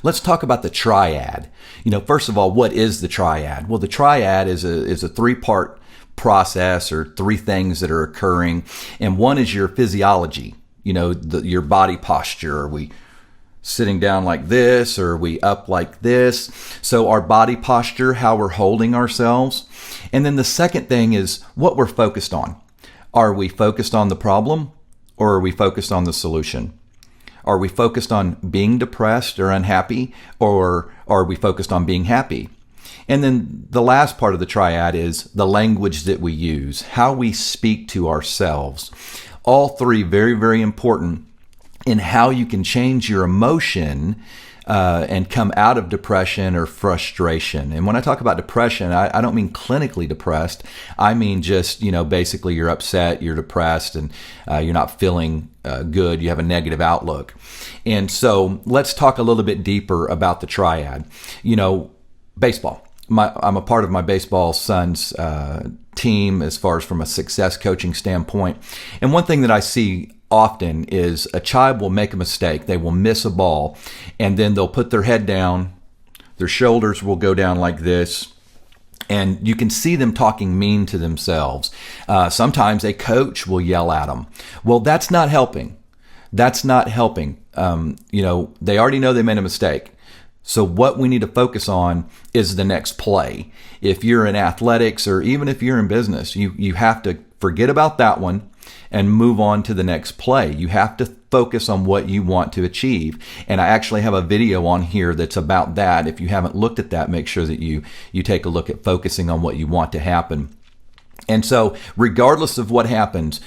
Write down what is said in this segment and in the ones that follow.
let's talk about the triad. First of all, what is the triad? Well, the triad is a three-part process, or three things that are occurring. And one is your physiology, your body posture. Are we sitting down like this, or are we up like this? So our body posture, how we're holding ourselves. And then the second thing is what we're focused on. Are we focused on the problem, or are we focused on the solution? Are we focused on being depressed or unhappy, or are we focused on being happy? And then the last part of the triad is the language that we use, how we speak to ourselves. All three very, very important in how you can change your emotion and come out of depression or frustration. And when I talk about depression, I don't mean clinically depressed. I mean just, basically you're upset, you're depressed, and you're not feeling good. You have a negative outlook. And so let's talk a little bit deeper about the triad. Baseball. I'm a part of my baseball son's team as far as from a success coaching standpoint. And one thing that I see often is a child will make a mistake. They will miss a ball, and then they'll put their head down. Their shoulders will go down like this. And you can see them talking mean to themselves. Sometimes a coach will yell at them. Well, that's not helping. That's not helping. They already know they made a mistake. So what we need to focus on is the next play. If you're in athletics, or even if you're in business, you have to forget about that one and move on to the next play. You have to focus on what you want to achieve. And I actually have a video on here that's about that. If you haven't looked at that, make sure that you take a look at focusing on what you want to happen. And so regardless of what happens,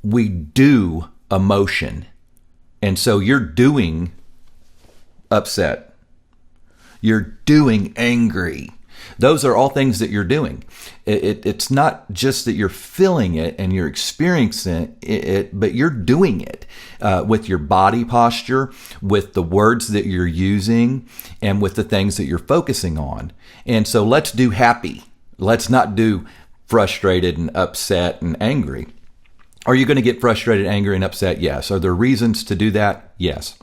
we do emotion. And so you're doing upset. You're doing angry. Those are all things that you're doing. It's not just that you're feeling it and you're experiencing it, but you're doing it with your body posture, with the words that you're using, and with the things that you're focusing on. And so let's do happy. Let's not do frustrated and upset and angry. Are you going to get frustrated, angry, and upset? Yes. Are there reasons to do that? Yes.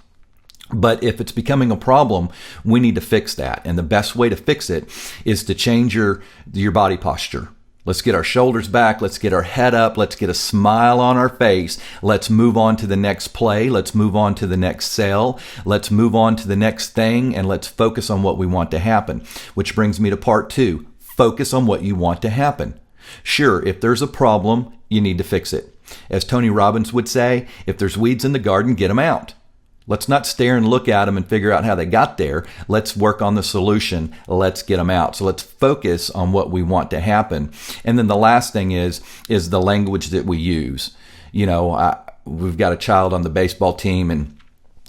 But if it's becoming a problem, we need to fix that. And the best way to fix it is to change your body posture. Let's get our shoulders back. Let's get our head up. Let's get a smile on our face. Let's move on to the next play. Let's move on to the next sale. Let's move on to the next thing, and let's focus on what we want to happen. Which brings me to part 2. Focus on what you want to happen. Sure, if there's a problem, you need to fix it. As Tony Robbins would say, if there's weeds in the garden, get them out. Let's not stare and look at them and figure out how they got there. Let's work on the solution. Let's get them out. So let's focus on what we want to happen. And then the last thing is the language that we use. We've got a child on the baseball team, and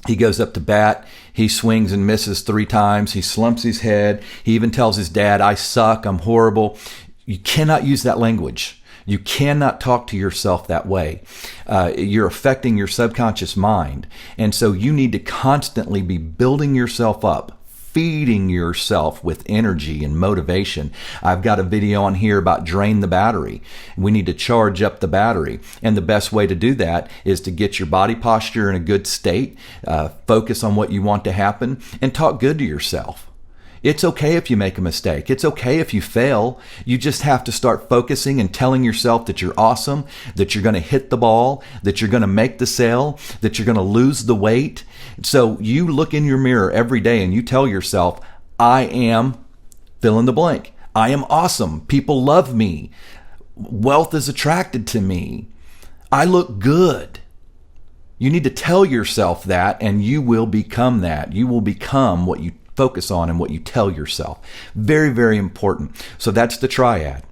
he goes up to bat. He swings and misses 3 times. He slumps his head. He even tells his dad, "I suck. I'm horrible." You cannot use that language. You cannot talk to yourself that way. You're affecting your subconscious mind. And so you need to constantly be building yourself up, feeding yourself with energy and motivation. I've got a video on here about drain the battery. We need to charge up the battery. And the best way to do that is to get your body posture in a good state, focus on what you want to happen, and talk good to yourself. It's okay if you make a mistake. It's okay if you fail. You just have to start focusing and telling yourself that you're awesome, that you're going to hit the ball, that you're going to make the sale, that you're going to lose the weight. So you look in your mirror every day and you tell yourself, I am fill in the blank. I am awesome. People love me. Wealth is attracted to me. I look good. You need to tell yourself that, and you will become that. You will become what you focus on and what you tell yourself. Very, very important. So that's the triad.